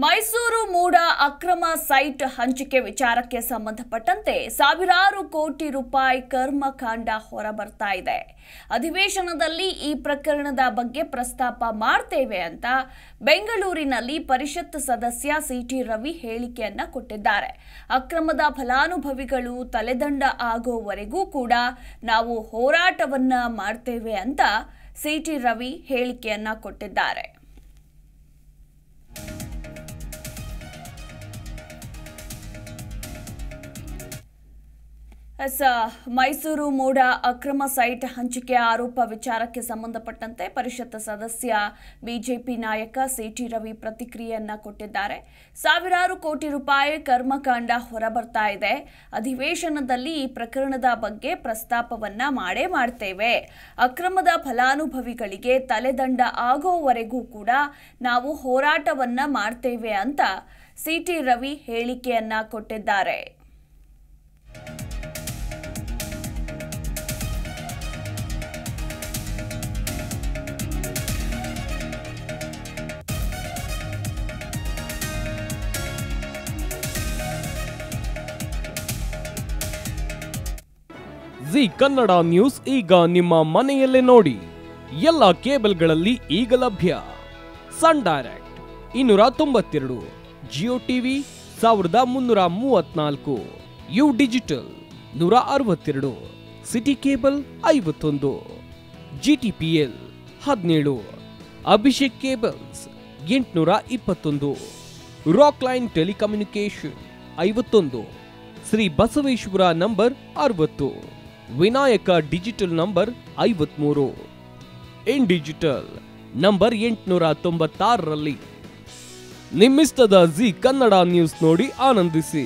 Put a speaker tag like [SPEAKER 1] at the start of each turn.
[SPEAKER 1] ಮೈಸೂರು ಮೂಡ ಅಕ್ರಮ ಸೈಟ್ ಹಂಚಿಕೆ ವಿಚಾರಕ್ಕೆ ಸಂಬಂಧಪಟ್ಟಂತೆ ಸಾವಿರಾರು ಕೋಟಿ ರೂಪಾಯಿ ಕರ್ಮಕಾಂಡ ಹೊರಬರ್ತಾ ಇದೆ. ಅಧಿವೇಶನದಲ್ಲಿ ಈ ಪ್ರಕರಣದ ಬಗ್ಗೆ ಪ್ರಸ್ತಾಪ ಮಾಡ್ತೇವೆ ಅಂತ ಬೆಂಗಳೂರಿನಲ್ಲಿ ಪರಿಷತ್ ಸದಸ್ಯ ಸಿಟಿ ರವಿ ಹೇಳಿಕೆಯನ್ನ ಕೊಟ್ಟಿದ್ದಾರೆ. ಅಕ್ರಮದ ಫಲಾನುಭವಿಗಳು ತಲೆದಂಡ ಆಗೋವರೆಗೂ ಕೂಡ ನಾವು ಹೋರಾಟವನ್ನ ಮಾಡ್ತೇವೆ ಅಂತ ಸಿಟಿ ರವಿ ಹೇಳಿಕೆಯನ್ನ ಕೊಟ್ಟಿದ್ದಾರೆ. ಮೈಸೂರು ಮೂಡ ಅಕ್ರಮ ಸೈಟ್ ಹಂಚಿಕೆ ಆರೋಪ ವಿಚಾರಕ್ಕೆ ಸಂಬಂಧಪಟ್ಟಂತೆ ಪರಿಷತ್ ಸದಸ್ಯ ಬಿಜೆಪಿ ನಾಯಕ ಸಿಟಿ ರವಿ ಪ್ರತಿಕ್ರಿಯೆಯನ್ನ ಕೊಟ್ಟಿದ್ದಾರೆ. ಸಾವಿರಾರು ಕೋಟಿ ರೂಪಾಯಿ ಕರ್ಮಕಾಂಡ ಹೊರಬರ್ತಾ ಇದೆ. ಅಧಿವೇಶನದಲ್ಲಿ ಈ ಪ್ರಕರಣದ ಬಗ್ಗೆ ಪ್ರಸ್ತಾಪವನ್ನ ಮಾಡ್ತೇವೆ. ಅಕ್ರಮದ ಫಲಾನುಭವಿಗಳಿಗೆ ತಲೆದಂಡ ಆಗೋವರೆಗೂ ಕೂಡ ನಾವು ಹೋರಾಟವನ್ನ ಮಾಡ್ತೇವೆ ಅಂತ ಸಿಟಿ ರವಿ ಹೇಳಿಕೆಯನ್ನ ಕೊಟ್ಟಿದ್ದಾರೆ.
[SPEAKER 2] ಜಿ ಕನ್ನಡ ನ್ಯೂಸ್ ಈಗ ನಿಮ್ಮ ಮನೆಯಲ್ಲೇ ನೋಡಿ. ಎಲ್ಲ ಕೇಬಲ್ಗಳಲ್ಲಿ ಈಗ ಲಭ್ಯ. Sun Direct 292, Jio TV 1334, U Digital 162, City Cable 51, GTPL 17, Abhishek Cables 821, Rockline Telecommunication 51, Shri Basaveshwara number 60, Vinayaka Digital number 53, In Digital number 896ರಲ್ಲಿ ನಿಮ್ಮಿಸ್ತದ ಜಿ ಕನ್ನಡ ನ್ಯೂಸ್ ನೋಡಿ ಆನಂದಿಸಿ.